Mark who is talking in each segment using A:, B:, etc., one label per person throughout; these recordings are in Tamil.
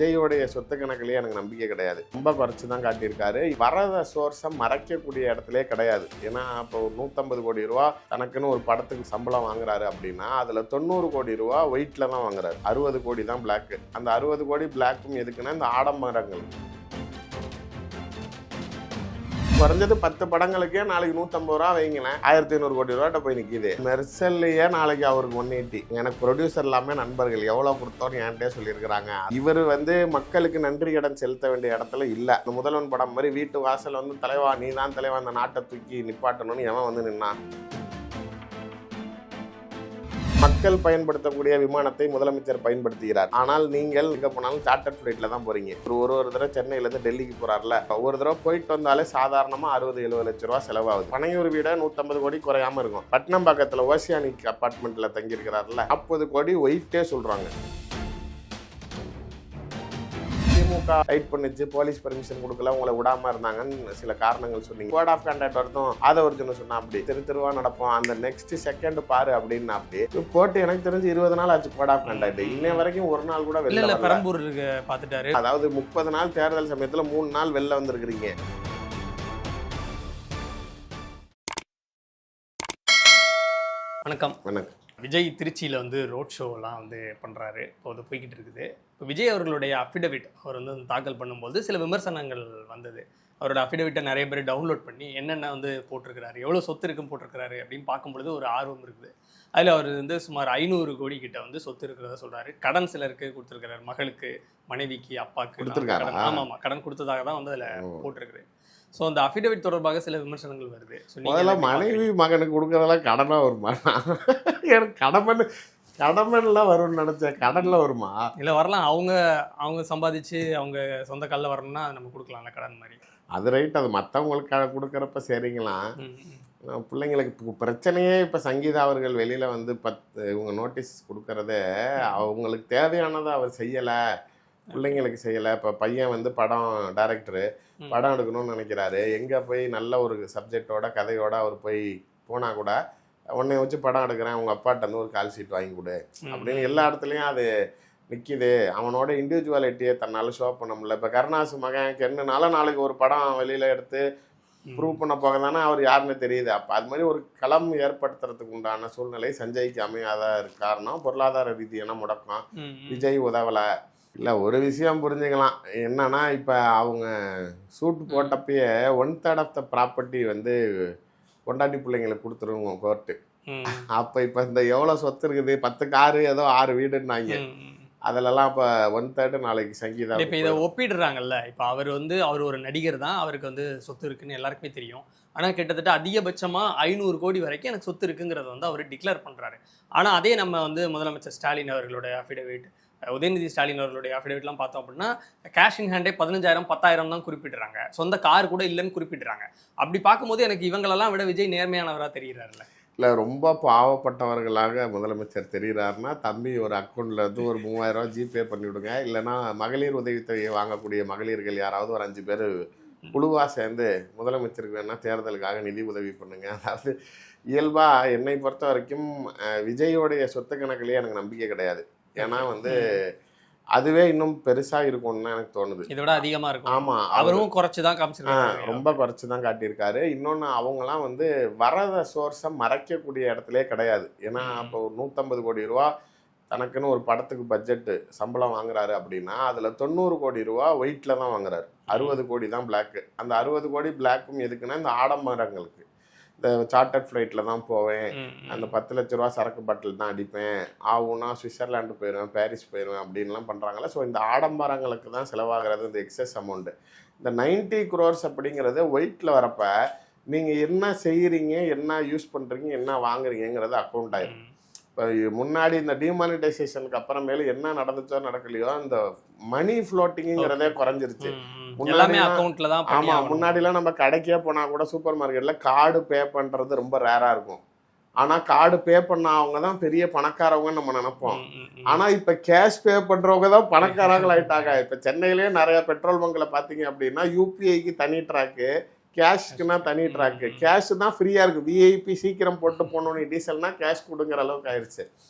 A: விஜயோடைய சொத்து கணக்குலயே எனக்கு நம்பிக்கை கிடையாது. ரொம்ப குறைச்சி தான் காட்டியிருக்காரு. வரத சோர்ஸை மறைக்கக்கூடிய இடத்துலே கிடையாது. ஏன்னா இப்போ 150 கோடி ரூபா தனக்குன்னு ஒரு படத்துக்கு சம்பளம் வாங்குறாரு அப்படின்னா அதுல 90 கோடி ரூபா ஒயிட்ல தான் வாங்குறாரு. 60 கோடி தான் பிளாக். அந்த 60 கோடி பிளாக்கும் எதுக்குன்னா இந்த ஆடம்பரங்கள். குறைஞ்சது 10 படங்களுக்கே நாளைக்கு 150 ரூபா வைங்களேன், 1500 கோடி ரூபாட்ட போய் நிற்கிது. மெர்சல்லையே நாளைக்கு அவருக்கு 180. எனக்கு ப்ரொடியூசர் எல்லாமே நண்பர்கள் எவ்வளோ கொடுத்தோன்னு என்கிட்டே சொல்லியிருக்கிறாங்க. இவர் மக்களுக்கு நன்றி கடன் செலுத்த வேண்டிய இடத்துல இல்லை. இந்த முதல்வன் படம் மாதிரி வீட்டு வாசல் தலைவா நீ தான் தலைவா அந்த நாட்டை தூக்கி நிப்பாட்டணும்னு எவன் நின்னான்? மக்கள் பயன்படுத்தக்கூடிய விமானத்தை முதலமைச்சர் பயன்படுத்துகிறார். ஆனால் நீங்கள் எங்க போனாலும் சார்ட்டர்ட் ஃபிளைட்ல தான் போறீங்க. ஒரு தடவை சென்னையில இருந்து டெல்லிக்கு போறாருல, ஒரு தடவை போயிட்டு வந்தாலே சாதாரணமா 60-70 லட்சம் ரூபாய் செலவாகுது. பனையூர் வீட 150 கோடி குறையாம இருக்கும். பட்னம் பக்கத்துல ஓசியானிக் அபார்ட்மெண்ட்ல தங்கி இருக்கிறாருல, 40 கோடி ஒயிட்டே சொல்றாங்க. திமுக ரைட் பண்ணிச்சு, போலீஸ் பர்மிஷன் கொடுக்கல, உங்களை விடாம இருந்தாங்கன்னு சில காரணங்கள் சொன்னீங்க. கோட் ஆஃப் கண்டக்ட் வரதும் ஆதவர்ஜுன சொன்னா அப்படி திருவா நடப்போம், அந்த நெக்ஸ்ட் செகண்ட் பாரு அப்படின்னு அப்படி போட்டு எனக்கு தெரிஞ்சு 20 நாள் ஆச்சு கோட் ஆஃப் கண்டக்ட். இன்னை வரைக்கும் ஒரு நாள் கூட வெளில
B: பெரம்பூர் பாத்துட்டாரு.
A: அதாவது 30 நாள் தேர்தல் சமயத்துல 3 நாள் வெளில வந்திருக்கிறீங்க.
B: வணக்கம்.
A: வணக்கம்.
B: விஜய் திருச்சியில் ரோட் ஷோலாம் பண்ணுறாரு. இப்போ அது போய்கிட்டு இருக்குது. இப்போ விஜய் அவர்களுடைய அஃபிடவிட் அவர் தாக்கல் பண்ணும்போது சில விமர்சனங்கள் வந்தது. அவரோட அஃபிடவிட்டை நிறைய பேர் டவுன்லோட் பண்ணி என்னென்ன போட்டிருக்கிறாரு, எவ்வளோ சொத்து இருக்குன்னு போட்டிருக்கிறாரு அப்படின்னு பார்க்கும்பொழுது ஒரு ஆர்வம் இருக்குது. அதில் அவர் சுமார் 500 கோடி கிட்ட சொத்து இருக்கிறதா சொல்கிறாரு. கடன் சிலருக்கு கொடுத்துருக்கிறாரு, மகளுக்கு, மனைவிக்கு, அப்பாவுக்கு. ஆமாம், கடன் கொடுத்ததாக தான் அதில் போட்டிருக்குது. ஸோ அந்த அஃபிடவிட் தொடர்பாக சில விமர்சனங்கள் வருது.
A: முதல்ல மனைவி மகனுக்கு கொடுக்கறதெல்லாம் கடனாக வருமா? எனக்கு கடமெல்லாம் வரும்னு நினச்சேன். கடனில் வருமா? இல்லை, வரலாம். அவங்க சம்பாதிச்சு அவங்க சொந்த காலில் வரணும்னா நம்ம கொடுக்கலாம்ல கடன் மாதிரி. அது ரைட். அது மற்றவங்களுக்கு கொடுக்குறப்ப சரிங்களாம். பிள்ளைங்களுக்கு பிரச்சனையே இப்போ சங்கீதா அவர்கள் வெளியில் 10 இவங்க நோட்டீஸ் கொடுக்கறதே அவங்களுக்கு தேவையானதை அவர் செய்யலை, பிள்ளைங்களுக்கு செய்யலை. இப்போ பையன் படம் டைரக்டரு, படம் எடுக்கணும்னு நினைக்கிறாரு. எங்கே போய் நல்ல ஒரு சப்ஜெக்டோட கதையோட அவர் போனால் கூட உன்னை வச்சு படம் எடுக்கிறேன், உங்கள் அப்பாட்ட ஒரு கால் ஷீட் வாங்கி கொடு அப்படின்னு எல்லா இடத்துலையும் அது நிற்கிது. அவனோட இண்டிவிஜுவாலிட்டியை தன்னால் ஷோ பண்ண முடியல. இப்போ கருணாசு மகன் கென்னுனால நாளைக்கு ஒரு படம் வெளியில் எடுத்து ப்ரூவ் பண்ண போக தானே அவர் யாருன்னு தெரியுது. அப்போ அது மாதிரி ஒரு களம் ஏற்படுத்துறதுக்கு உண்டான சூழ்நிலை சஞ்சய்க்கு அமையாத காரணம் பொருளாதார ரீதியான முடக்கம். விஜய் உதவலை. இல்லை, ஒரு விஷயம் புரிஞ்சுக்கலாம். என்னன்னா இப்போ அவங்க சூட்டு போட்டப்பயே 1/3 ஆஃப் த ப்ராப்பர்ட்டி கொண்டாட்டி பிள்ளைங்களுக்கு கொடுத்துருவோம் கோர்ட்டு. அப்போ இப்போ இந்த எவ்வளோ சொத்து இருக்குது, 10 காரு ஏதோ 6 வீடுன்னாங்க. அதிலெல்லாம் இப்போ 1/3 நாளைக்கு சங்கீதா.
B: இப்போ இதை ஒப்பிடுறாங்கல்ல. இப்போ அவர் ஒரு நடிகர் தான், அவருக்கு சொத்து இருக்குன்னு எல்லாருக்குமே தெரியும். ஆனால் கிட்டத்தட்ட அதிகபட்சமாக 500 கோடி வரைக்கும் எனக்கு சொத்து இருக்குங்கிறத அவர் டிக்ளேர் பண்ணுறாரு. ஆனால் அதே நம்ம முதலமைச்சர் ஸ்டாலின் அவர்களோட அஃபிடவிட், உதயநிதி ஸ்டாலின் அவர்களுடைய அஃபிடவிட்லாம் பார்த்தோம் அப்படின்னா கேஷ் இன் ஹேண்டே 15,000 10,000 தான் குறிப்பிடுறாங்க. சொந்த கார் கூட இல்லைன்னு குறிப்பிடுறாங்க. அப்படி பார்க்கும்போது எனக்கு இவங்களெல்லாம் விட விஜய் நேர்மையானவராக தெரிகிறாருல்ல.
A: இல்லை, ரொம்ப பாவப்பட்டவர்களாக முதலமைச்சர் தெரிகிறாருன்னா தம்பி ஒரு அக்கௌண்ட்லேருந்து ஒரு 3000 ரூபா ஜிபே பண்ணிவிடுங்க. இல்லைனா மகளிர் உதவித்தொகையை வாங்கக்கூடிய மகளிர்கள் யாராவது ஒரு 5 பேர் குழுவாக சேர்ந்து முதலமைச்சருக்கு வேணால் தேர்தலுக்காக நிதி உதவி பண்ணுங்க. அதாவது இயல்பாக என்னை பொறுத்த வரைக்கும் விஜயோடைய சொத்து கணக்குலேயே எனக்கு நம்பிக்கை கிடையாது. ஏன்னா அதுவே இன்னும் பெருசா இருக்கும்னு எனக்கு தோணுது.
B: இதோட அதிகமா இருக்கும்.
A: ஆமா,
B: அவரும் குறைச்சுதான் காமிச்சிருக்காரு.
A: ரொம்ப குறைச்சுதான் காட்டியிருக்காரு. இன்னொன்னு அவங்கலாம் வரத சோர்ஸை மறைக்கக்கூடிய இடத்துலே கிடையாது. ஏன்னா இப்போ 150 கோடி ரூபா தனக்குன்னு ஒரு படத்துக்கு பட்ஜெட்டு சம்பளம் வாங்குறாரு அப்படின்னா அதுல 90 கோடி ரூபா ஒயிட்ல தான் வாங்குறாரு. 60 கோடி தான் பிளாக்கு. அந்த 60 கோடி பிளாக்கும் எதுக்குன்னா இந்த ஆடம்பரங்களுக்கு. இந்த சார்ட்டர்ட் ஃப்ளைட்டில் தான் போவேன், அந்த 10 லட்ச ரூபா சரக்கு பாட்டில் தான் அடிப்பேன், ஆகுனா சுவிட்சர்லாண்டு போயிடுவேன், பாரிஸ் போயிடுவேன் அப்படின்லாம் பண்ணுறாங்களே. ஸோ இந்த ஆடம்பரங்களுக்கு தான் செலவாகிறது இந்த எக்ஸஸ் அமௌண்ட்டு. இந்த 90 crores அப்படிங்கிறது ஒயிட்டில் வரப்போ நீங்கள் என்ன செய்கிறீங்க, என்ன யூஸ் பண்ணுறீங்க, என்ன வாங்குறீங்கிறது அக்கௌண்ட் ஆயிடும். இப்போ முன்னாடி இந்த டிமானிட்டைசேஷனுக்கு அப்புறமேலு என்ன நடந்துச்சோ நடக்கலையோ இந்த மணி ஃப்ளோட்டிங்கிறதே குறைஞ்சிருச்சு. முன்னாடிலாம் நம்ம கடைக்கே போனா கூட சூப்பர் மார்க்கெட்ல கார்டு பே பண்றது ரொம்ப ரேரா இருக்கும். ஆனா கார்டு பே பண்ண அவங்க தான் பெரிய பணக்காரவங்க நம்ம நினைப்போம். ஆனா இப்ப கேஷ் பே பண்றவங்க தான் பணக்காரங்கள் ஆயிட்டாங்க. இப்ப சென்னையிலேயே நிறைய பெட்ரோல் பங்க்ல பாத்தீங்க அப்படின்னா யூபிஐக்கு தனி ட்ராக்கு, கேஷ்க்குன்னா தனி ட்ராக்கு. கேஷ் தான் ஃப்ரீயா இருக்கு. விஐபி சீக்கிரம் போட்டு போகணும்னு டீசல்னா கேஷ் கொடுங்கிற அளவுக்கு ஆயிடுச்சு.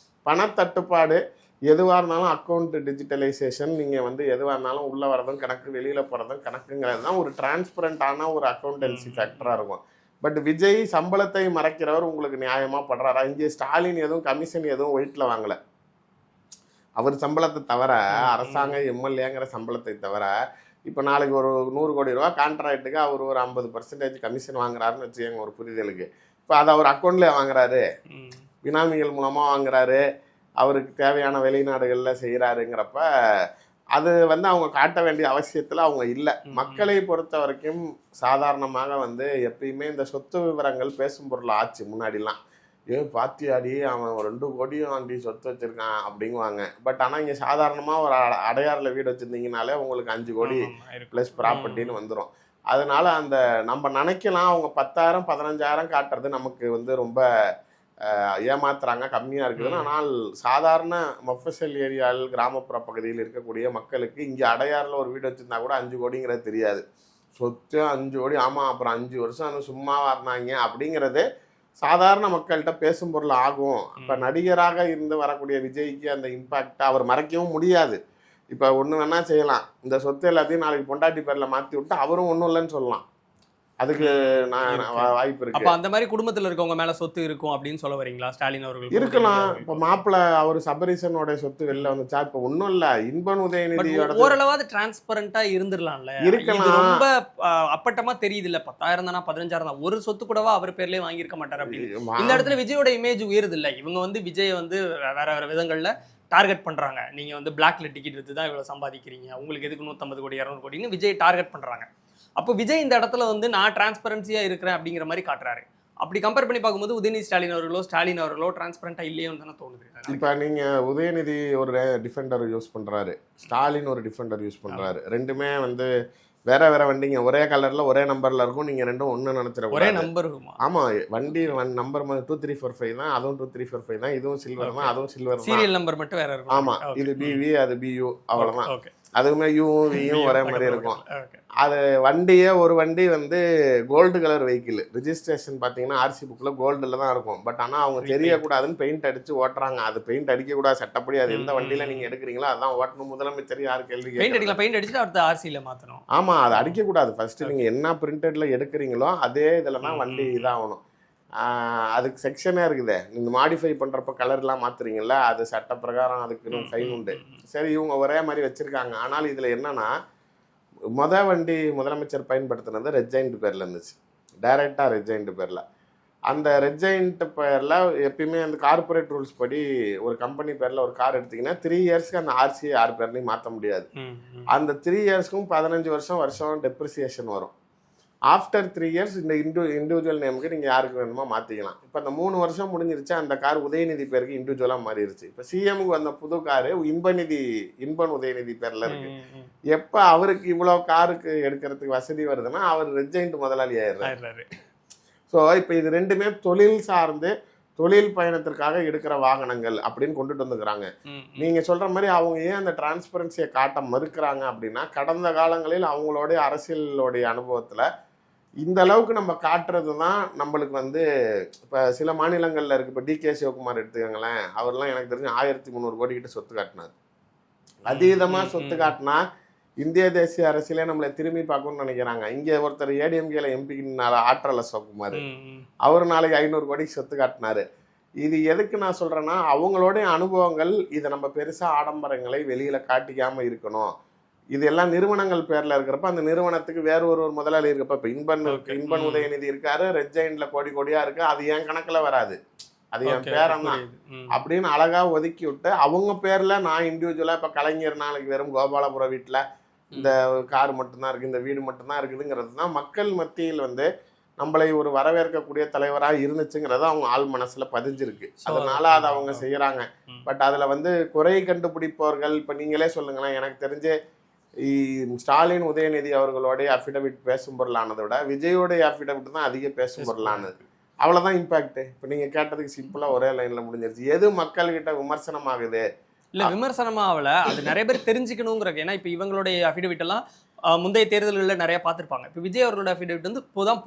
A: பணத்தட்டுப்பாடு எதுவாக இருந்தாலும் அக்கௌண்ட் டிஜிட்டலைசேஷன், நீங்கள் வந்து எதுவாக இருந்தாலும் உள்ளே வரதும் கணக்கு, வெளியில் போகிறதும் கணக்குங்கிறது தான் ஒரு டிரான்ஸ்பரண்டான ஒரு அக்கௌண்டன்சி ஃபேக்டராக இருக்கும். பட் விஜய் சம்பளத்தை மறைக்கிறவர் உங்களுக்கு நியாயமாக படுறாரா? இங்கே ஸ்டாலின் எதுவும் கமிஷன் எதுவும் ஒயிட்டில் வாங்கலை. அவர் சம்பளத்தை தவிர, அரசாங்க எம்எல்ஏங்கிற சம்பளத்தை தவிர, இப்போ நாளைக்கு ஒரு 100 கோடி ரூபா கான்ட்ராக்டுக்கு அவர் ஒரு 50% கமிஷன் வாங்குறாருன்னு வச்சுக்கோங்க ஒரு புரிதலுக்கு. இப்போ அதை அவர் அக்கௌண்ட்லேயே வாங்குறாரு, பினாமிகள் மூலமாக வாங்குறாரு, அவருக்கு தேவையான வெளிநாடுகளில் செய்கிறாருங்கிறப்ப அது வந்து அவங்க காட்ட வேண்டிய அவசியத்தில் அவங்க இல்லை. மக்களை பொறுத்த வரைக்கும் சாதாரணமாக வந்து எப்பயுமே இந்த சொத்து விவரங்கள் பேசும் பொருள் ஆச்சு. முன்னாடிலாம் பாத்தியாடி அவன் 2 கோடியும் ஆண்டி சொத்து வச்சுருக்கான் அப்படிங்குவாங்க. பட் ஆனால் இங்கே சாதாரணமாக ஒரு அடையாறில் வீடு வச்சுருந்தீங்கனாலே உங்களுக்கு 5 கோடி ப்ளஸ் ப்ராப்பர்ட்டின்னு வந்துடும். அதனால அந்த நம்ம நினைக்கலாம் அவங்க 10,000 15,000 காட்டுறது நமக்கு வந்து ரொம்ப ஏமாத்துறாங்க, கம்மியாக இருக்குதுன்னு. ஆனால் சாதாரண மஃபசல் ஏரியாவில் கிராமப்புற பகுதியில் இருக்கக்கூடிய மக்களுக்கு இங்கே அடையாறில் ஒரு வீடு வச்சுருந்தா கூட 5 கோடிங்கிறது தெரியாது. சொத்து 5 கோடி, ஆமாம் அப்புறம் 5 வருஷம் சும்மாவாக இருந்தாங்க அப்படிங்கிறது சாதாரண மக்கள்கிட்ட பேசும் பொருள் ஆகும். இப்போ நடிகராக இருந்து வரக்கூடிய விஜய்க்கு அந்த இம்பேக்ட் அவர் மறைக்கவும் முடியாது. இப்போ ஒன்று வேணால் செய்யலாம், இந்த சொத்து எல்லாத்தையும் நாளைக்கு பொண்டாட்டி பேரில் மாற்றி விட்டு அவரும் ஒன்றும் இல்லைன்னு சொல்லலாம். அதுக்கு நான் வாய்ப்பு இருக்கு.
B: அப்ப அந்த மாதிரி குடும்பத்துல இருக்கவங்க மேல சொத்து இருக்கும் அப்படின்னு சொல்ல வரீங்களா ஸ்டாலின் அவர்கள்?
A: இருக்கலாம். இப்ப மாப்பிள்ள அவர் சபரீசனோட சொத்து வெளில வந்துச்சா? இப்ப ஒண்ணும் இல்ல, இன்பன் உதயநிதியோட
B: ஓரளவாவது டிரான்ஸ்பரண்டா இருந்திரலாம்ல.
A: இருக்கலாம்.
B: ரொம்ப அப்பட்டமா தெரியுது இல்ல, 10,000 தானா 15,000 தான், ஒரு சொத்து கூடவா அவர் பேர்லயே வாங்கியிருக்க மாட்டாரு அப்படின்னு. இந்த இடத்துல விஜயோட இமேஜ் உயருது இல்ல. இவங்க வந்து விஜய் வந்து வேற வேற விதங்கள்ல டார்கெட் பண்றாங்க. நீங்க வந்து பிளாக்ல டிக்கெட் எடுத்து தான் இவ்வளவு சம்பாதிக்கிறீங்க, உங்களுக்கு எதுக்கு 150 கோடி 200 கோடின்னு விஜய் டார்கெட் பண்றாங்க. அப்போ விஜய் இந்த இடத்துல வந்து நான் டிரான்ஸ்பரன்சியா இருக்கிறேன் அப்படிங்கிற மாதிரி காட்டுறாரு. அப்படி கம்பேர் பண்ணி பார்க்கும்போது உதயநிதி ஸ்டாலின் அவர்களோ டிரான்ஸ்பரண்டா இல்லையோன்னு தானே தோணுது.
A: இப்போ நீங்க உதயநிதி ஒரு டிஃபெண்டர் யூஸ் பண்றாரு, ஸ்டாலின் ஒரு டிஃபெண்டர் யூஸ் பண்றாரு. ரெண்டுமே வந்து வேற வேற வண்டிங்க, ஒரே கலர்ல ஒரே நம்பர்ல இருக்கும். நீங்க ரெண்டும் ஒண்ணு நினைச்சிட
B: ஒரே நம்பர் இருக்குமா?
A: ஆமா, வண்டி நம்பர் 2345 தான், அதுவும் 2345 தான், இதுவும் சில்வர் தான், அதுவும் சில்வர் தான்.
B: சீரியல் நம்பர் மட்டும் வேற இருக்கும்.
A: ஆமா, இது பிவி அது பியூ, அவ்வளவுதான். அதுவுமே யூவும் வியும் ஒரே மாதிரி இருக்கும். அது வண்டியே ஒரு வண்டி வந்து கோல்டு கலர் வெஹிக்கிள், ரிஜிஸ்ட்ரேஷன் பார்த்தீங்கன்னா ஆர்சி புக்கில் கோல்டில் தான் இருக்கும். பட் ஆனால் அவங்க தெரியக்கூடாதுன்னு பெயிண்ட் அடித்து ஓட்டுறாங்க. அது பெயிண்ட் அடிக்கக்கூடாது சட்டப்படி. அது எந்த வண்டியில் நீங்கள் எடுக்கிறீங்களோ அதான் ஓட்டணும். முதலமைச்சர் யார் கேள்வி
B: பெயிண்ட் அடிச்சுட்டு அடுத்த ஆர்சியில் மாற்றணும்.
A: ஆமாம், அது அடிக்கக்கூடாது. ஃபர்ஸ்ட் நீங்கள் என்ன பிரிண்டடில் எடுக்கிறீங்களோ அதே இதில் தான் வண்டி இதாகணும். அதுக்கு செக்ஷனே இருக்குது. நீங்கள் மாடிஃபை பண்ணுறப்ப கலர்லாம் மாற்றுறீங்கள, அது சட்ட பிரகாரம் அதுக்கு ஃபைன் உண்டு. சரி, இவங்க ஒரே மாதிரி வச்சுருக்காங்க. ஆனால் இதில் என்னென்னா, வண்டி முதலமைச்சர் பயன்படுத்தினது ரெட்ஜைண்ட் பேரில் இருந்துச்சு, டைரெக்டாக ரெட்ஜைண்ட் பேரில். அந்த ரெட்ஜைண்ட் பேரில் எப்பயுமே அந்த கார்பரேட் ரூல்ஸ் படி ஒரு கம்பெனி பேரில் ஒரு கார் எடுத்திங்கன்னா 3 இயர்ஸ்க்கு அந்த ஆர்சியை யார் பேர்லையும் மாற்ற முடியாது. அந்த 3 இயர்ஸ்க்கும் 15 வருஷம் டெப்ரிசியேஷன் வரும். ஆஃப்டர் 3 இயர்ஸ் இந்த இண்டிவிஜுவல் நேமுக்கு நீங்கள் யாருக்கு வேணுமோ மாற்றிக்கலாம். இப்போ அந்த 3 வருஷம் முடிஞ்சிருச்சு, அந்த கார் உதயநிதி பேருக்கு இண்டிவிஜுவலாக மாறிடுச்சு. இப்போ சிஎம்க்கு வந்த புது காரு இன்பன் உதயநிதி பேரில் இருக்கு. எப்போ அவருக்கு இவ்வளோ காருக்கு எடுக்கிறதுக்கு வசதி வருதுன்னா அவர் ரெட்ஜைண்ட் முதலாளி ஆயிடுறாரு. ஸோ இப்போ இது ரெண்டுமே தொழில் சார்ந்து தொழில் பயணத்திற்காக எடுக்கிற வாகனங்கள் அப்படின்னு கொண்டுட்டு வந்துக்கிறாங்க. நீங்கள் சொல்கிற மாதிரி அவங்க ஏன் அந்த டிரான்ஸ்பரன்சியை காட்ட மறுக்கிறாங்க அப்படின்னா, கடந்த காலங்களில் அவங்களுடைய அரசியலோடைய அனுபவத்தில் இந்த அளவுக்கு நம்ம காட்டுறது தான் நம்மளுக்கு வந்து இப்போ சில மாநிலங்களில் இருக்குது. இப்போ டிகே சிவகுமார் எடுத்துக்கோங்களேன், அவர்லாம் எனக்கு தெரிஞ்சு 1300 கோடி கிட்ட சொத்து காட்டினார். அதீதமாக சொத்து காட்டினா இந்திய தேசிய அரசியலே நம்மளை திரும்பி பார்க்கணும்னு நினைக்கிறாங்க. இங்கே ஒருத்தர் ஏடிஎம்கேல எம்பிக்குனால ஆற்றல சிவகுமார், அவர் நாளைக்கு 500 கோடிக்கு சொத்து காட்டினாரு. இது எதுக்கு நான் சொல்கிறேன்னா, அவங்களுடைய அனுபவங்கள் இதை நம்ம பெருசாக ஆடம்பரங்களை வெளியில் காட்டிக்காமல் இருக்கணும். இது எல்லாம் நிறுவனங்கள் பேரில் இருக்கிறப்ப அந்த நிறுவனத்துக்கு வேறு ஒரு முதலாளி இருக்கப்ப, இப்போ இன்பன் உதயநிதி இருக்காரு, ரெட்ஜைண்டில் கோடி கோடியாக இருக்குது, அது என் கணக்கில் வராது, அது என் பேரன் தான் அப்படின்னு அழகாக ஒதுக்கி விட்டு அவங்க பேரில் நான் இண்டிவிஜுவலாக இப்போ கலைஞர் நாளைக்கு வெறும் கோபாலபுரம் வீட்டில் இந்த கார் மட்டும்தான் இருக்குது, இந்த வீடு மட்டும்தான் இருக்குதுங்கிறது தான் மக்கள் மத்தியில் வந்து நம்மளை ஒரு வரவேற்கக்கூடிய தலைவராக இருந்துச்சுங்கிறது அவங்க ஆள் மனசுல பதிஞ்சிருக்கு. அதனால அதை அவங்க செய்யறாங்க. பட் அதுல வந்து குறை கண்டுபிடிப்பவர்கள் இப்போ நீங்களே சொல்லுங்களேன். எனக்கு தெரிஞ்சு ஸ்டாலின் உதயநிதி அவர்களுடைய அஃபிடவிட் பேசும் பொருளானதை விட விஜயோடைய அஃபிடவிட் தான் அதிக பேசும் பொருளானது. அவ்வளோதான் இம்பாக்ட். இப்போ நீங்க கேட்டதுக்கு சிம்பிளா ஒரே லைன்ல முடிஞ்சிருச்சு. எது மக்கள்கிட்ட விமர்சனம் ஆகுது?
B: இல்ல விமர்சனமா ஆகல, அது நிறைய பேர் தெரிஞ்சுக்கணுங்கிற. ஏன்னா இப்போ இவங்களுடைய அஃபிடவிட் எல்லாம் முந்தைய தேர்தல்களில் நிறைய பார்த்துருப்பாங்க. இப்போ விஜய் அவர்களோட அஃபிடவிட் வந்து இப்போதான்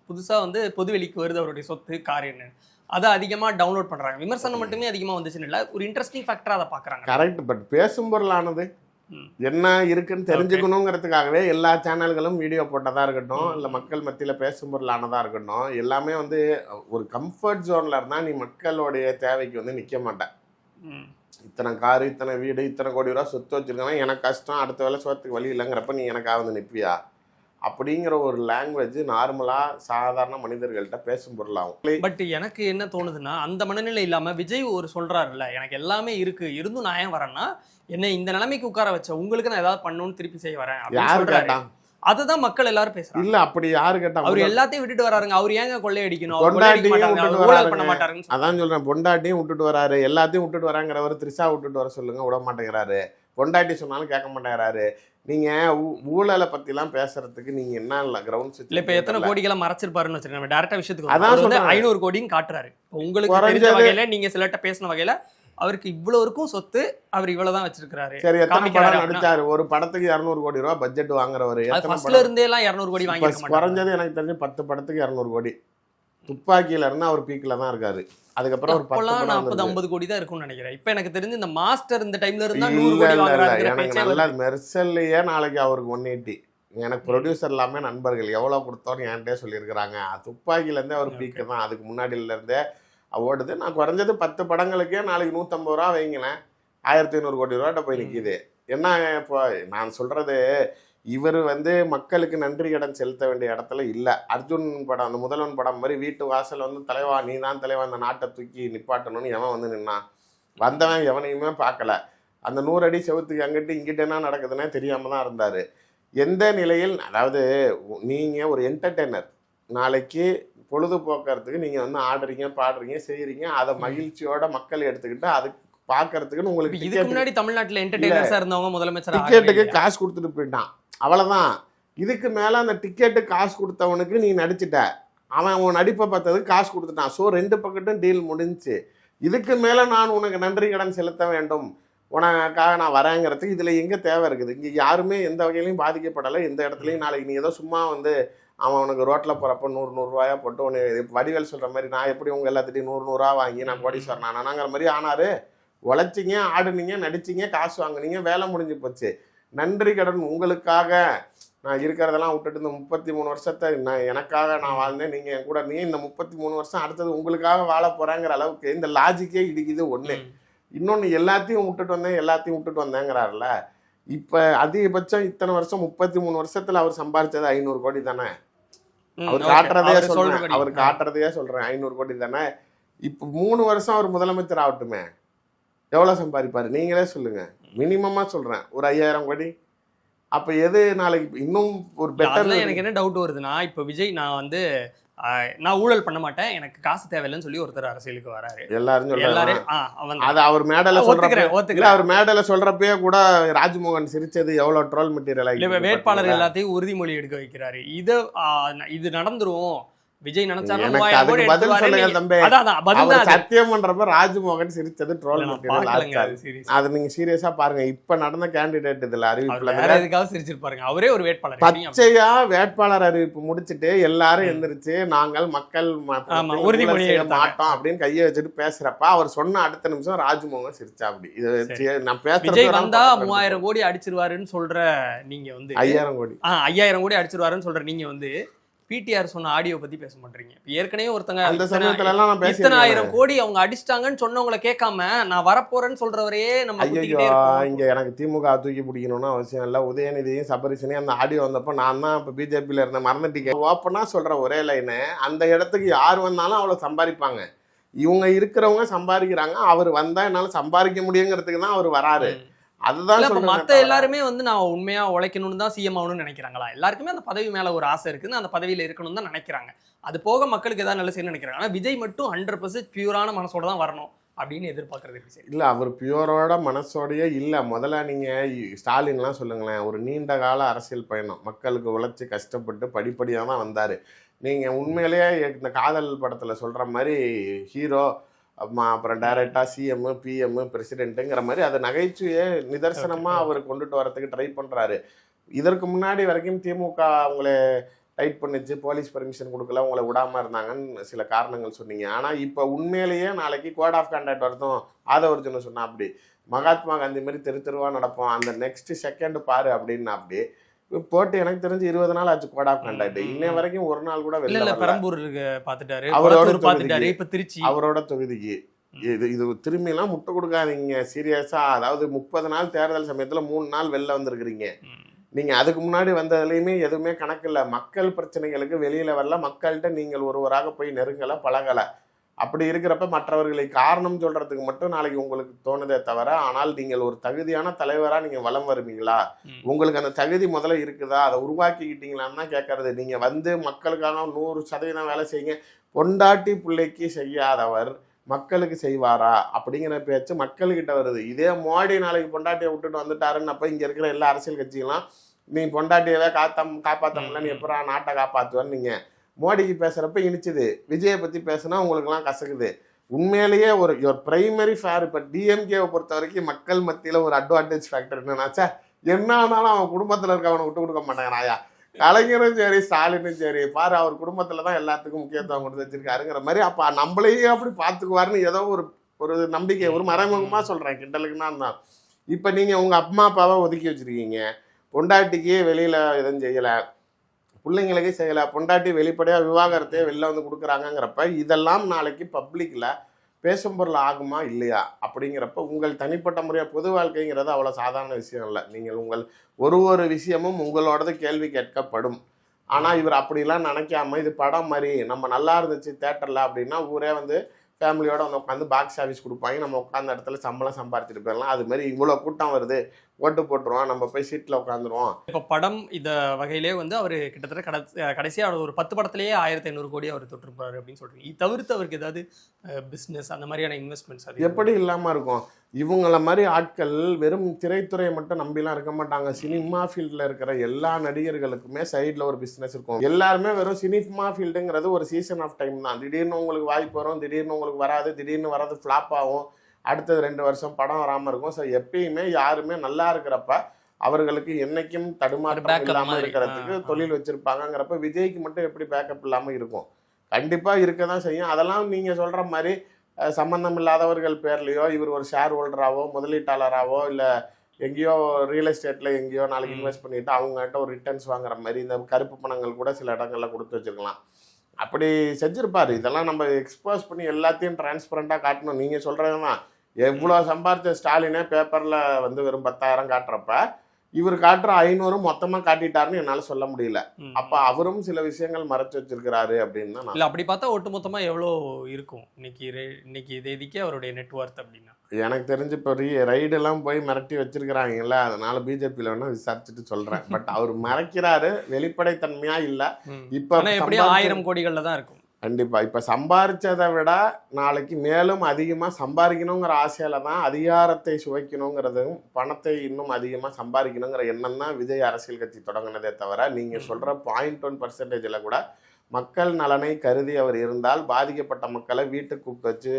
B: புதுசாக வந்து பொதுவெளிக்கு வருது அவருடைய சொத்து கார் என்ன. அதை அதிகமா டவுன்லோட் பண்றாங்க. விமர்சனம் மட்டுமே அதிகமா வந்துச்சுன்னு இல்ல, ஒரு இன்ட்ரெஸ்டிங் ஃபேக்டரா அதை பாக்குறாங்க.
A: கரெக்ட். பட் பேசும் பொருளானது என்ன இருக்குன்னு தெரிஞ்சுக்கணுங்கிறதுக்காகவே எல்லா சேனல்களும் வீடியோ போட்டதா இருக்கட்டும், இல்ல மக்கள் மத்தியில பேசும் பொருளானதா இருக்கட்டும், எல்லாமே வந்து ஒரு கம்ஃபர்ட் ஜோன்ல இருந்தா நீ மக்களுடைய தேவைக்கு வந்து நிக்க மாட்டேன். இத்தனை காரு, இத்தனை வீடு, இத்தனை கோடி ரூபா சொத்து வச்சிருக்காங்க, எனக்கு கஷ்டம், அடுத்த வேலை சோத்துக்கு வழி இல்லைங்கிறப்ப நீ எனக்காக வந்து நிற்பியா அப்படிங்கிற ஒரு லாங்குவேஜ் நார்மலா சாதாரண மனிதர்கள்ட்ட பேசும் பொருளாகும்.
B: பட் எனக்கு என்ன தோணுதுன்னா, அந்த மனநிலை இல்லாம விஜய் ஒரு சொல்றாருல்ல, எனக்கு எல்லாமே இருக்கு, இருந்தும் நான் ஏன் வரேன்னா, என்ன இந்த நிலைமைக்கு உட்கார வச்ச உங்களுக்கு நான் ஏதாவது பண்ணணும்னு திருப்பி செய்ய வரேன் அப்படின்னு சொல்றாரு. அதுதான் மக்கள் எல்லாரும் பேசுறாங்க.
A: இல்ல அப்படி யாரு கேட்டா?
B: அவர் எல்லாத்தையும் விட்டுட்டு வராருங்க. அவர் ஏங்க கொள்ளையடிக்கணும்?
A: அதான் சொல்றேன், பொண்டாட்டியும் விட்டுட்டு வராரு, எல்லாத்தையும் விட்டுட்டு வராங்கிறவர் த்ரிஷா விட்டுட்டு வர சொல்லுங்க, விட மாட்டேங்கிறாரு. பொண்டாட்டி சொன்னாலும் கேட்க மாட்டேங்கிறாரு. நீங்க ஊழலை பத்தி எல்லாம் பேசுறதுக்கு நீங்க என்ன இல்ல கிரவுண்ட்
B: இல்ல. இப்ப எத்தனை கோடிகளை மறைச்சிருப்பாருன்னு வச்சிருக்கேன். நம்ம டைரக்டா விஷயத்துக்கு அதான் 500 கோடின்னு காட்டுறாரு. உங்களுக்கு தெரிஞ்ச வகையில நீங்க சிலர்ட்ட பேசின வகையில அவருக்கு இவ்வளவு இருக்கும் சொத்து, அவர் இவ்வளவுதான் வச்சிருக்காரு.
A: சரி, எத்தனை படம் நடிச்சாரு? ஒரு படத்துக்கு 200 கோடி ரூபாய் பட்ஜெட் வாங்குறவரு.
B: ஃபர்ஸ்ட்ல இருந்தே எல்லாம் 200 கோடி வாங்கி
A: குறைஞ்சது எனக்கு தெரிஞ்சு 10 படத்துக்கு 200 கோடி. துப்பாக்கியில இருந்து அவர் பீக்ல தான் இருக்காரு. அதுக்கப்புறம் ஒரு
B: 40-50 கோடி தான் இருக்கும்னு நினைக்கிறேன். இப்ப எனக்கு தெரிஞ்சு இந்த மாஸ்டர் இந்த டைம்ல இருந்தா 100 கோடி வாங்குறாரு.
A: எனக்கு நல்லா மெர்சல்லையே நாளைக்கு அவருக்கு 180. எனக்கு ப்ரொடியூசர் எல்லாமே நண்பர்கள் எவ்வளவு கொடுத்தோன்னு என்கிட்டே சொல்லியிருக்கிறாங்க. துப்பாக்கியில இருந்தே அவர் பீக்கு தான். அதுக்கு முன்னாடியில இருந்தே ஓடுது. நான் குறைஞ்சது 10 படங்களுக்கே நாளைக்கு 150 ரூபா வைங்களேன், 1500 கோடி ரூபாட்ட போய் நிற்கிது. என்ன இப்போ நான் சொல்றது, இவர் வந்து மக்களுக்கு நன்றி கடன் செலுத்த வேண்டிய இடத்துல இல்லை. அர்ஜுன் படம், அந்த முதல்வன் படம் மாதிரி வீட்டு வாசல் வந்து தலைவா நீ தான் தலைவா அந்த நாட்டை தூக்கி நிப்பாட்டணும்னு எவன் வந்து நின்னான்? வந்தவன் எவனையுமே பார்க்கல. அந்த 100 அடி செவத்துக்கு அங்கிட்டு இங்கிட்டு என்ன நடக்குதுன்னே தெரியாம தான் இருந்தாரு. எந்த நிலையில், அதாவது நீங்க ஒரு என்டர்டெய்னர், நாளைக்கு பொழுதுபோக்குறதுக்கு நீங்க வந்து ஆடுறீங்க, பாடுறீங்க, செய்யறீங்க, அதை மகிழ்ச்சியோட மக்கள் எடுத்துக்கிட்டு அதுக்கு பாக்குறதுக்கு உங்களுக்கு
B: இதுக்கு முன்னாடி தமிழ்நாட்டுல என்டர்டெய்னர்ஸா இருந்தவங்க முதலமைச்சர்
A: டிக்கெட்டுக்கு காசு கொடுத்துட்டு போயிட்டான், அவ்வளவுதான். இதுக்கு மேல அந்த டிக்கெட்டு காசு கொடுத்தவனுக்கு நீ நடிச்சிட்ட, அவன் உன் நடிப்பை பார்த்ததுக்கு காசு கொடுத்துட்டான். ஸோ 2 பக்கட்டும் டீல் முடிஞ்சு. இதுக்கு மேல நான் உனக்கு நன்றி கடன் செலுத்த வேண்டும், உனக்காக நான் வரேங்கிறதுக்கு இதுல எங்க தேவை இருக்குது? இங்க யாருமே எந்த வகையிலையும் பாதிக்கப்படலை. எந்த இடத்துலையும் நாளைக்கு நீ ஏதோ சும்மா வந்து அவன் உனக்கு ரோட்டில் போகிறப்ப 100 ரூபாயா போட்டு உன்னை வடிவேல் சொல்கிற மாதிரி நான் எப்படி உங்கள் எல்லாத்திட்டையும் 100 ரூபா வாங்கி நான் கோடீஸ்வரன் ஆனாங்கிற மாதிரி ஆனார். உழைச்சிங்க, ஆடுனீங்க, நடிச்சிங்க, காசு வாங்குனீங்க, வேலை முடிஞ்சு போச்சு. நன்றி கடன் உங்களுக்காக நான் இருக்கிறதெல்லாம் விட்டுட்டு இந்த 33 வருஷத்தை நான் எனக்காக நான் வாழ்ந்தேன், நீங்கள் என் கூட நீ இந்த 33 வருஷம் அடுத்தது உங்களுக்காக வாழ போகிறாங்கிற அளவுக்கு இந்த லாஜிக்கே இடிக்குது. ஒன்று. இன்னொன்று, எல்லாத்தையும் விட்டுட்டு வந்தேங்கிறாருல. இப்போ அதிகபட்சம் இத்தனை வருஷம் 33 வருஷத்துல அவர் சம்பாதிச்சது 500 கோடி தானே. அவர் காட்டுறதையே சொல்றேன் 500 கோடி தானே. இப்போ 3 வருஷம் அவர் முதலமைச்சர் ஆகட்டுமே, எவ்வளவு சம்பாதிப்பாரு நீங்களே சொல்லுங்க. மினிமமா சொல்றேன் ஒரு 5000 கோடி. அப்ப எது நாளைக்கு இன்னும் ஒரு பெட்டர்?
B: எனக்கு என்ன டவுட் வருதுன்னா, இப்போ விஜய் நான் ஊழல் பண்ண மாட்டேன், எனக்கு காசு தேவையில்லைன்னு சொல்லி ஒருத்தர் அரசியலுக்கு வராரு.
A: எல்லாரும் அவர் மேடல சொல்றப்ப, அவர் மேடல சொல்றப்பயே கூட ராஜ்மோகன் சிரிச்சது எவ்வளவு ட்ரோல் மெட்டீரியல்.
B: வேட்பாளர் எல்லாத்தையும் உறுதிமொழி எடுக்க வைக்கிறாரு. இது நடந்துரும், விஜய் நினைச்சாலும்
A: சத்தியம் பண்றப்ப ராஜ்மோகன் சிரிச்சது ட்ரோல் மெட்டீரியல். அது நீங்க சீரியஸா பாருங்க. இப்ப நடந்த கேண்டிடேட் இதுல அறிவிப்புல
B: சிரிச்சிருப்பாருங்க. அவரே ஒரு வேட்பாளர்
A: பச்சையா வேட்பாளர் அறிவிப்பு முடிச்சுட்டு எல்லாரும் எந்திரிச்சு நாங்கள் மக்கள்
B: உறுதிமொழி
A: மாட்டோம் அப்படின்னு கையை வச்சுட்டு பேசுறப்ப அவர் சொன்ன அடுத்த நிமிஷம் ராஜ்மோகன் சிரிச்சா. அப்படி இது நான்
B: பேசுறேன். வந்தா 3000 கோடி அடிச்சிருவாருன்னு சொல்ற நீங்க வந்து
A: 5000 கோடி
B: 5000 கோடி அடிச்சிருவாருன்னு சொல்ற நீங்க வந்து பிடிஆர் சொன்ன ஆடியோ பத்தி பேச மாட்டீங்க. ஏற்கனவே ஒருத்தங்க
A: அந்த சமயத்துல எல்லாம் நான் பேசினேன்,
B: இத்தனை 1000 கோடி அவங்க அடிச்சிட்டாங்கன்னு சொன்னவங்களை கேட்காம நான் வரப்போறேன்னு சொல்றவரையே நம்ம
A: இங்க எனக்கு திமுக தூக்கி பிடிக்கணும்னு அவசியம் இல்லை. உதயநிதியும் சபரிசனையும் அந்த ஆடியோ வந்தப்ப நான் தான் இப்ப பிஜேபியில இருந்த மறந்துட்டீங்க ஓப்பனா சொல்ற ஒரே லைனு, அந்த இடத்துக்கு யார் வந்தாலும் அவ்வளவு சம்பாதிப்பாங்க. இவங்க இருக்கிறவங்க சம்பாதிக்கிறாங்க, அவர் வந்தா என்னால சம்பாதிக்க முடியுங்கிறதுக்கு தான் அவர் வராரு. அதுதான்
B: மத்த எல்லாருமே வந்து நான் உண்மையா உழைக்கணும்னு தான் சிஎம் ஆகணும்னு நினைக்கிறாங்களா? எல்லாருக்குமே அந்த பதவி மேல ஒரு ஆசை இருக்குது, அந்த பதவியில இருக்கணும்னு தான் நினைக்கிறாங்க. அது போக மக்களுக்கு ஏதாவது நல்ல செய்யணும்னு நினைக்கிறாங்க. ஆனா விஜய் மட்டும் 100% பியூரான மனசோட தான் வரணும் அப்படின்னு எதிர்பார்க்கறது
A: இல்ல. அவர் பியூரோட மனசோடயே இல்ல. முதல்ல நீங்க ஸ்டாலின்லாம் சொல்லுங்களேன், ஒரு நீண்ட கால அரசியல் பயணம், மக்களுக்கு உழைச்சி கஷ்டப்பட்டு படிப்படியாக தான் வந்தாரு. நீங்க உண்மையிலேயே இந்த காதல் படத்துல சொல்ற மாதிரி ஹீரோ அப்புறம் டைரக்டா சிஎம், பிஎம், பிரசிடென்ட்டுங்கிற மாதிரி அதை நகைச்சுவையே நிதர்சனமா அவர் கொண்டுட்டு வரதுக்கு ட்ரை பண்றாரு. இதற்கு முன்னாடி வரைக்கும் திமுக அவங்களே டைட் பண்ணிச்சு, போலீஸ் பர்மிஷன் கொடுக்கல, உங்களை விடாமல் இருந்தாங்கன்னு சில காரணங்கள் சொன்னீங்க. ஆனால் இப்போ உண்மையிலேயே நாளைக்கு கோட் ஆஃப் கான்டாக்ட் வருதும் ஆதவர்ஜுன சொன்னா அப்படி, மகாத்மா காந்தி மாதிரி தெருவா நடப்போம், அந்த நெக்ஸ்ட் செகண்ட் பாரு அப்படின்னா அப்படி போட்டு எனக்கு தெரிஞ்சு 20 நாள் ஆச்சு கோட் ஆஃப் கான்டாக்ட். இன்னைய வரைக்கும் ஒரு நாள் கூட வெளில
B: பெரம்பூர் பாத்துட்டாரு, இப்ப திருச்சி அவரோட
A: தொகுதிக்கு. இது திரும்பிலாம் முட்டை கொடுக்காதீங்க சீரியஸா. அதாவது 30 நாள் தேர்தல் சமயத்துல 3 நாள் வெளில வந்திருக்கிறீங்க. நீங்க அதுக்கு முன்னாடி வந்ததுலயுமே எதுவுமே கணக்கு இல்லை. மக்கள் பிரச்சனைகளுக்கு வெளியில வரல, மக்கள்கிட்ட நீங்கள் ஒருவராக போய் நெருங்கல, பழகல. அப்படி இருக்கிறப்ப மற்றவர்களை காரணம் சொல்றதுக்கு மட்டும் நாளைக்கு உங்களுக்கு தோணுதே தவிர, ஆனால் நீங்கள் ஒரு தகுதியான தலைவரா நீங்க வலம் வருவீங்களா, உங்களுக்கு அந்த தகுதி முதல்ல இருக்குதா, அதை உருவாக்கிக்கிட்டீங்களான்னு தான் கேட்கறது. நீங்க வந்து மக்களுக்கான 100% வேலை செய்யுங்க. பொண்டாட்டி பிள்ளைக்கு செய்யாதவர் மக்களுக்கு செய்வாரா அப்படிங்கிற பேச்சு மக்கள்கிட்ட வருது. இதே மோடி நாளைக்கு பொண்டாட்டியை விட்டுட்டு வந்துட்டாருன்னு அப்ப இங்க இருக்கிற எல்லா அரசியல் கட்சிகளும் நீ பொண்டாட்டியவே காப்பாத்தம்ல, நீ எப்பறம் நாட்டை காப்பாத்துவேன்னு நீங்க மோடிக்கு பேசுறப்ப இனிச்சுது. விஜயை பத்தி பேசுனா உங்களுக்குலாம் கசக்குது. உண்மையிலேயே ஒரு பிரைமரி ஃபேர். இப்ப டிஎம்கேவை பொறுத்த வரைக்கும் மக்கள் மத்தியில ஒரு அட்வான்டேஜ் ஃபேக்டர் என்னன்னாச்சா, என்ன ஆனாலும் அவன் குடும்பத்துல இருக்கவனை விட்டு கொடுக்க மாட்டேங்கிறாயா. கலைஞரும் சரி, ஸ்டாலினும் சரி, பாரு அவர் குடும்பத்துலதான் எல்லாத்துக்கும் முக்கியத்துவம் கொடுத்து வச்சிருக்காருங்கிற மாதிரி. அப்ப நம்மளையே அப்படி பாத்துக்குவாருன்னு ஏதோ ஒரு நம்பிக்கை, ஒரு மறைமுகமா சொல்றேன், கிண்டலுக்குன்னா தான். இப்ப நீங்க உங்க அம்மா அப்பாவை ஒதுக்கி வச்சிருக்கீங்க, பொண்டாட்டிக்கு வெளியில எதுவும் செய்யல, பிள்ளைங்களுக்கே செய்யலை, பொண்டாட்டி வெளிப்படையாக விவாகரத்தையே வெளில வந்து கொடுக்குறாங்கங்கிறப்ப இதெல்லாம் நாளைக்கு பப்ளிக்கில் பேசும் பொருள் ஆகுமா இல்லையா அப்படிங்கிறப்ப உங்கள் தனிப்பட்ட முறையாக பொது வாழ்க்கைங்கிறது அவ்வளோ சாதாரண விஷயம் இல்லை. நீங்கள் உங்கள் ஒரு விஷயமும் உங்களோடது கேள்வி கேட்கப்படும். ஆனால் இவர் அப்படிலாம் நினைக்காம இது படம் மாதிரி நம்ம நல்லா இருந்துச்சு தேட்டரில் அப்படின்னா ஊரே வந்து ஃபேமிலியோட வந்து உட்காந்து பாக்ஸ் ஆஃபீஸ் கொடுப்பாங்க, நம்ம உட்காந்த இடத்துல சம்பளம் சம்பாரிச்சிட்டு போயிடலாம். அது மாதிரி இவ்வளோ கூட்டம் வருது, ஓட்டு போட்டுருவோம், நம்ம போய் சீட்டில் உட்காந்துருவோம்.
B: இப்போ படம் இந்த வகையிலே வந்து அவர் கிட்டத்தட்ட கடைசியாக ஒரு 10 படத்திலேயே 1500 கோடி அவர் தொட்டிருப்பாரு அப்படின்னு சொல்றீங்க. இது தவிர்த்து அவருக்கு ஏதாவது பிஸ்னஸ் அந்த மாதிரியான இன்வெஸ்ட்மெண்ட்ஸ் அது
A: எப்படி இல்லாமல் இருக்கும்? இவங்கள மாதிரி ஆட்கள் வெறும் திரைத்துறையை மட்டும் நம்பிலாம் இருக்க மாட்டாங்க. சினிமா ஃபீல்டில் இருக்கிற எல்லா நடிகர்களுக்குமே சைடில் ஒரு பிஸ்னஸ் இருக்கும். எல்லாருமே வெறும் சினிமா ஃபீல்டுங்கிறது ஒரு சீசன் ஆஃப் டைம் தான். திடீர்னு உங்களுக்கு வாய்ப்பு வரும், திடீர்னு உங்களுக்கு வராது, திடீர்னு வராது ஃப்ளாப் ஆகும், அடுத்தது 2 வருஷம் படம் வராமல் இருக்கும். ஸோ எப்பயுமே யாருமே நல்லா இருக்கிறப்ப அவர்களுக்கு என்னைக்கும் தடுமாற்றம் இல்லாமல் இருக்கிறதுக்கு தொழில் வச்சிருப்பாங்கிறப்ப விஜய்க்கு மட்டும் எப்படி பேக்கப் இல்லாமல் இருக்கும்? கண்டிப்பாக இருக்க தான் செய்யும். அதெல்லாம் நீங்கள் சொல்கிற மாதிரி சம்பந்தம் இல்லாதவர்கள் பேர்லையோ, இவர் ஒரு ஷேர் ஹோல்டராகவோ முதலீட்டாளராகவோ இல்லை எங்கேயோ ரியல் எஸ்டேட்டில் எங்கேயோ நாளைக்கு இன்வெஸ்ட் பண்ணிவிட்டு அவங்ககிட்ட ஒரு ரிட்டர்ன்ஸ் வாங்குற மாதிரி இந்த கருப்பு பணங்கள் கூட சில இடங்களில் கொடுத்து வச்சுருக்கலாம். அப்படி செஞ்சுருப்பார். இதெல்லாம் நம்ம எக்ஸ்போஸ் பண்ணி எல்லாத்தையும் டிரான்ஸ்பரண்டாக காட்டணும். நீங்கள் சொல்கிறதுனா எவ்வளோ சம்பாரிச்ச ஸ்டாலினே பேப்பரில் வந்து வெறும் 10,000 காட்டுறப்ப இவர் காட்டுற 500 மொத்தமாக காட்டிட்டாருன்னு என்னால் சொல்ல முடியல. அப்போ அவரும் சில விஷயங்கள் மறைச்சு வச்சிருக்கிறாரு அப்படின்னு தான்.
B: இல்லை அப்படி பார்த்தா ஒட்டு மொத்தமாக எவ்வளோ இருக்கும் இன்னைக்கு தேதிக்கு அவருடைய நெட்ஒர்த் அப்படின்னா?
A: எனக்கு தெரிஞ்சு இப்போ ரைடெல்லாம் போய் மிரட்டி வச்சிருக்கிறாங்கல்ல, அதனால பிஜேபியில் வேணா விசாரிச்சுட்டு சொல்கிறேன். பட் அவர் மறைக்கிறாரு, வெளிப்படைத்தன்மையாக இல்லை. இப்போ
B: எப்படியும் 1000 கோடிகளில் தான் இருக்கும்
A: கண்டிப்பாக. இப்போ சம்பாரிச்சதை விட நாளைக்கு மேலும் அதிகமாக சம்பாதிக்கணுங்கிற ஆசையில தான் அதிகாரத்தை சுவைக்கணுங்கிறதும் பணத்தை இன்னும் அதிகமாக சம்பாதிக்கணுங்கிற எண்ணம் தான் விஜய் அரசியல் கட்சி தொடங்கினதே தவிர, நீங்கள் சொல்கிற 0.1% கூட மக்கள் நலனை கருதி அவர் இருந்தால் பாதிக்கப்பட்ட மக்களை வீட்டுக்கு கூப்பிட்டு வச்சு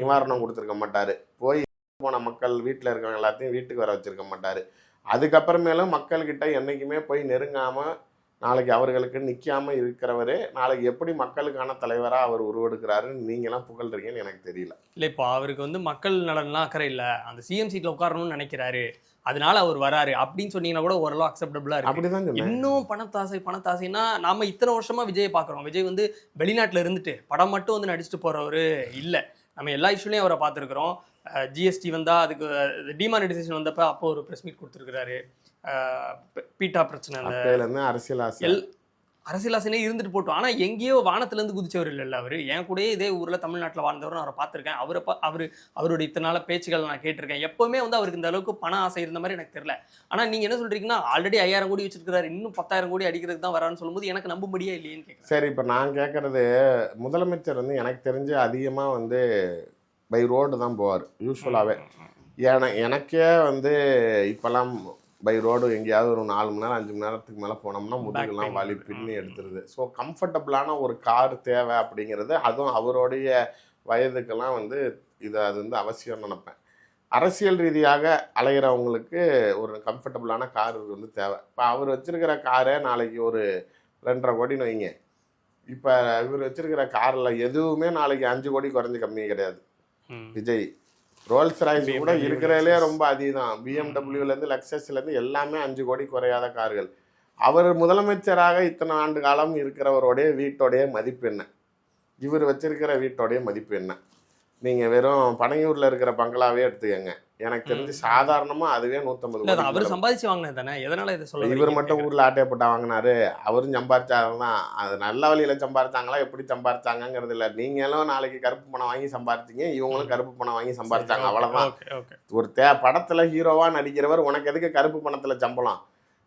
A: நிவாரணம் கொடுத்துருக்க மாட்டார். போய் போன மக்கள் வீட்டில் இருக்கிறவங்க எல்லாத்தையும் வீட்டுக்கு வர வச்சிருக்க மாட்டார். அதுக்கப்புறமேலும் மக்கள்கிட்ட என்றைக்குமே போய் நெருங்காமல் நாளைக்கு அவர்களுக்கு நிற்காம இருக்கிறவரு நாளைக்கு எப்படி மக்களுக்கான தலைவராக அவர் உருவெடுக்கிறாருன்னு நீங்களாம் புகழ்றீங்கன்னு எனக்கு தெரியல.
B: இல்லை இப்போ அவருக்கு வந்து மக்கள் நலன்லாம் அக்கறை இல்லை, அந்த சிஎம் சீட்டில் உட்காரணும்னு நினைக்கிறாரு, அதனால அவர் வராரு அப்படின்னு சொன்னீங்கன்னா கூட ஓரளவு அக்செப்டபிளா இருக்கு.
A: அப்படிதான்.
B: இன்னும் பணத்தாசைன்னா நாம இத்தனை வருஷமா விஜய் பார்க்குறோம். விஜய் வந்து வெளிநாட்டில் இருந்துட்டு படம் மட்டும் வந்து நடிச்சுட்டு போறவரு இல்லை. நம்ம எல்லா இஷ்யூலையும் அவரை பார்த்துருக்குறோம். ஜிஎஸ்டி வந்தால் அதுக்கு டிமானிட்டைசேஷன் வந்தப்போ அப்போ ஒரு ப்ரெஸ் மீட் கொடுத்துருக்காரு. பீட்டா பிரச்சனை, அரசியல் ஆசைனே இருந்துட்டு போட்டோம். ஆனால் எங்கேயோ வானத்துலேருந்து குதிச்சவர் இல்லைல்ல அவர். என் கூடயே இதே ஊரில் தமிழ்நாட்டில் வாழ்ந்தவர் நான் அவரை பார்த்துருக்கேன். அவருடைய இத்தனை நாள் பேச்சுகள் நான் கேட்டிருக்கேன். எப்போவுமே வந்து அவருக்கு இந்த அளவுக்கு பண ஆசை இருந்த மாதிரி எனக்கு தெரியல. ஆனால் நீங்கள் என்ன சொல்கிறீங்கன்னா ஆல்ரெடி 5000 கோடி வச்சிருக்கிறாரு, இன்னும் 10,000 கோடி அடிக்கிறதுக்கு தான் வரான்னு சொல்லும்போது எனக்கு நம்பும்படியே இல்லையேன்னு கேட்குறேன்.
A: சரி, இப்போ நான் கேட்குறது, முதலமைச்சர் வந்து எனக்கு தெரிஞ்சு அதிகமாக வந்து பை ரோடு தான் போவார் யூஸ்வலாகவே. எனக்கே வந்து இப்போல்லாம் பை ரோடு எங்கேயாவது ஒரு 4 மணி நேரம் 5 மணி நேரத்துக்கு மேலே போனோம்னா முதுகெல்லாம் வலி பின்னி எடுத்துருது. ஸோ கம்ஃபர்டபுளான ஒரு கார் தேவை அப்படிங்கிறது, அதுவும் அவருடைய வயதுக்கெல்லாம் வந்து அது வந்து அவசியம்னு நினைப்பேன். அரசியல் ரீதியாக அலைகிறவங்களுக்கு ஒரு கம்ஃபர்டபுளான கார் வந்து தேவை. இப்போ அவர் வச்சிருக்கிற காரை நாளைக்கு ஒரு 2.5 கோடின்னு வைங்க. இப்போ இவர் வச்சிருக்கிற காரில் எதுவுமே நாளைக்கு 5 கோடி குறைஞ்சு கம்மி கிடையாது. விஜய் ரோல்ஸ் ராய்ஸ் கூட இருக்கிறதுலே ரொம்ப அதிகம். பிஎம்டபிள்யூலேருந்து லெக்ஸஸ்லேருந்து எல்லாமே 5 கோடி குறையாத கார்கள். அவர் முதலமைச்சராக இத்தனை ஆண்டு காலம் இருக்கிறவருடைய வீட்டோடைய மதிப்பு என்ன, இவர் வச்சிருக்கிற வீட்டோடைய மதிப்பு என்ன? நீங்கள் வெறும் பனையூரில் இருக்கிற பங்களாவே எடுத்துக்கங்க. எனக்கு தெரிஞ்சு சாதாரணமாக அதுவே 150 கோடி.
B: அவர் சம்பாதிச்சு வாங்கினது தானே, எதனால இதை சொல்ல?
A: இவர் மட்டும் ஊரில் ஆட்டையப்பட்டா வாங்கினாரு, அவரும் சம்பாரிச்சாருன்னா அது நல்ல வழியில் சம்பாரிச்சாங்களா எப்படி சம்பாரிச்சாங்கிறது இல்லை. நீங்களும் நாளைக்கு கருப்பு பணம் வாங்கி சம்பாரிச்சிங்க, இவங்களும் கருப்பு பணம் வாங்கி சம்பாரிச்சாங்க, அவ்வளோதான். ஒரு படத்தில் ஹீரோவாக நடிக்கிறவர் உனக்கு எதுக்கு கருப்பு பணத்தில் சம்பளம்?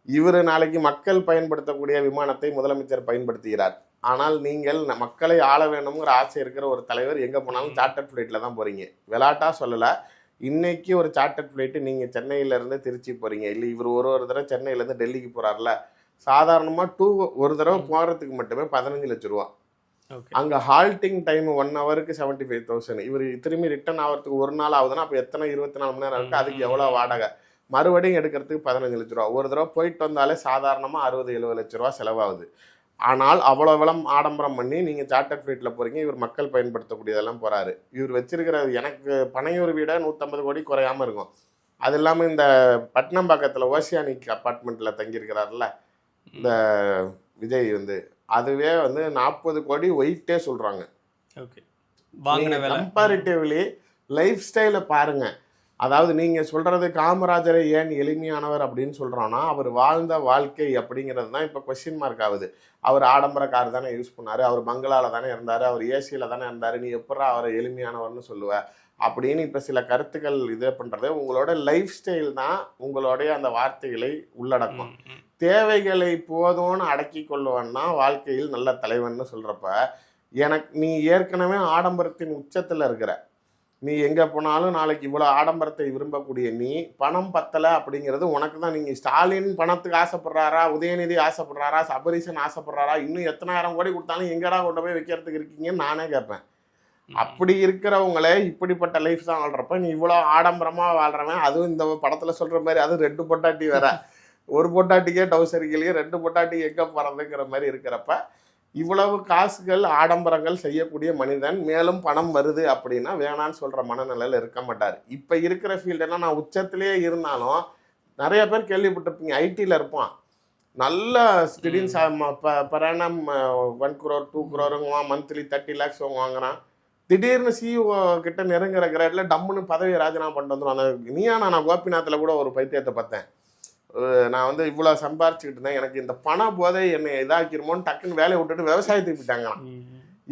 A: இவர் நாளைக்கு மக்கள் பயன்படுத்தக்கூடிய விமானத்தை முதலமைச்சர் பயன்படுத்துகிறார். ஆனால் நீங்கள் மக்களை ஆள வேணுங்கிற ஆசை இருக்கிற ஒரு தலைவர் எங்கே போனாலும் சார்ட்டர்ட் ஃப்ளைட்டில் தான் போகிறீங்க. விளாட்டா சொல்லலை. இன்னைக்கு ஒரு சார்ட்டர்ட் ஃப்ளைட்டு நீங்கள் சென்னையிலேருந்து திருச்சி போகிறீங்க, இல்லை இவர் ஒரு தடவை சென்னையிலேருந்து டெல்லிக்கு போகிறார்ல, சாதாரணமாக ஒரு தடவை போகிறதுக்கு மட்டுமே 15 லட்ச ரூபா. அங்கே ஹால்ட்டிங் டைம் 1 ஹவருக்கு 75,000. இவர் திரும்பி ரிட்டர்ன் ஆகிறதுக்கு ஒரு நாள் ஆகுதுன்னா அப்போ எத்தனை 24 மணி நேரம் இருக்குது, அதுக்கு எவ்வளோ வாடகை, மறுபடியும் எடுக்கிறதுக்கு 15 லட்ச ரூபா. ஒரு தடவை போயிட்டு வந்தாலே சாதாரணமாக 60-70 லட்ச ரூபா செலவாகுது. ஆனால் அவ்வளோ விலம் ஆடம்பரம் பண்ணி நீங்கள் சார்ட்டர்ட் ஃப்ளைட்டில் போகிறீங்க, இவர் மக்கள் பயன்படுத்தக்கூடியதெல்லாம் போகிறாரு. இவர் வச்சிருக்கிற எனக்கு பனையூர் வீட 150 கோடி குறையாமல் இருக்கும். அது இல்லாமல் இந்த பட்டினம்பாக்கத்தில் ஓசியானிக் அப்பார்ட்மெண்ட்டில் தங்கியிருக்கிறார்ல இந்த விஜய் அதுவே 40 கோடி ஒயிட்டே சொல்கிறாங்க. கம்பேரிட்டிவ்லி லைஃப் ஸ்டைலை பாருங்கள். அதாவது நீங்கள் சொல்கிறது காமராஜரை ஏன் எளிமையானவர் அப்படின்னு சொல்கிறோன்னா, அவர் வாழ்ந்த வாழ்க்கை அப்படிங்கிறது தான் இப்போ கொஸ்டின் மார்க் ஆகுது. அவர் ஆடம்பர கார் தானே யூஸ் பண்ணார், அவர் பங்களாவில் தானே இருந்தார், அவர் ஏசியில் தானே இருந்தார், நீ எப்படா அவரை எளிமையானவர்னு சொல்லுவ அப்படின்னு இப்போ சில கருத்துக்கள் இது பண்ணுறது. உங்களோட லைஃப் ஸ்டைல் தான் உங்களுடைய அந்த வார்த்தைகளை உள்ளடக்கும். தேவைகளை போதும்னு அடக்கி கொள்ளுவன்னா வாழ்க்கையில் நல்ல தலைவன்னு சொல்கிறப்ப, நீ ஏற்கனவே ஆடம்பரத்தின் உச்சத்தில் இருக்கிற, நீ எங்கே போனாலும் நாளைக்கு இவ்வளோ ஆடம்பரத்தை விரும்பக்கூடிய நீ பணம் பத்தலை அப்படிங்கிறது உனக்கு தான். நீங்கள் ஸ்டாலின் பணத்துக்கு ஆசைப்படுறாரா, உதயநிதி ஆசைப்படுறாரா, சபரீசன் ஆசைப்படுறாரா, இன்னும் எத்தனாயிரம் கோடி கொடுத்தாலும் எங்கடா கொண்டு போய் வைக்கிறதுக்கு இருக்கீங்கன்னு நானே கேட்பேன். அப்படி இருக்கிறவங்களே இப்படிப்பட்ட லைஃப் தான் வாழ்கிறப்ப நீ இவ்வளோ ஆடம்பரமாக வாழ்கிறவன், அதுவும் இந்த படத்தில் சொல்கிற மாதிரி அதுவும் 2 பொட்டாட்டி வேற, ஒரு பொட்டாட்டிக்கே டவுசரிக்கலையே 2 பொட்டாட்டி எங்கே போகிறதுங்கிற மாதிரி இருக்கிறப்ப இவ்வளவு காசுகள் ஆடம்பரங்கள் செய்யக்கூடிய மனிதன் மேலும் பணம் வருது அப்படின்னா வேணான்னு சொல்கிற மனநிலையில் இருக்க மாட்டார். இப்போ இருக்கிற ஃபீல்டுனா நான் உச்சத்திலே இருந்தாலும் நிறைய பேர் கேள்விப்பட்டிருப்பீங்க, ஐடியில் இருப்பான், நல்ல திடீர்னு பராணம் 1 crore 2 crore மந்த்லி 30 lakhs வாங்குறான். திடீர்னு சிஇஓ கிட்ட நெருங்குற கிரேட்ல டம்முன்னு பதவியை ராஜினாமா பண்ணிட்டு வந்துடும். அந்த நான் கோபிநாத்தில் கூட ஒரு பைத்தியத்தை பார்த்தேன். நான் இவ்வளோ சம்பாரிச்சுக்கிட்டு இருந்தேன், எனக்கு இந்த பண போதை என்னை இதாக்கிருமோன்னு டக்குன்னு வேலையை விட்டுட்டு விவசாயத்துக்கு போயிட்டாங்களாம்.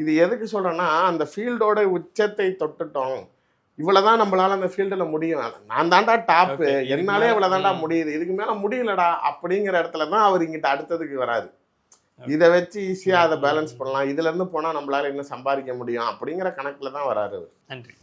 A: இது எதுக்கு சொல்கிறேன்னா, அந்த ஃபீல்டோட உச்சத்தை தொட்டுட்டோம், இவ்வளோதான் நம்மளால அந்த ஃபீல்டில் முடியும், நான் தாண்டா டாப்பு, என்னாலே இவ்வளோ தாண்டா முடியுது, இதுக்கு மேலே முடியலடா அப்படிங்கிற இடத்துல தான் அவர் இங்கிட்ட அடுத்ததுக்கு வராது. இதை வச்சு ஈஸியாக அதை பேலன்ஸ் பண்ணலாம், இதுலேருந்து போனால் நம்மளால இன்னும் சம்பாதிக்க முடியும் அப்படிங்கிற கணக்கில் தான் வராரு. நன்றி.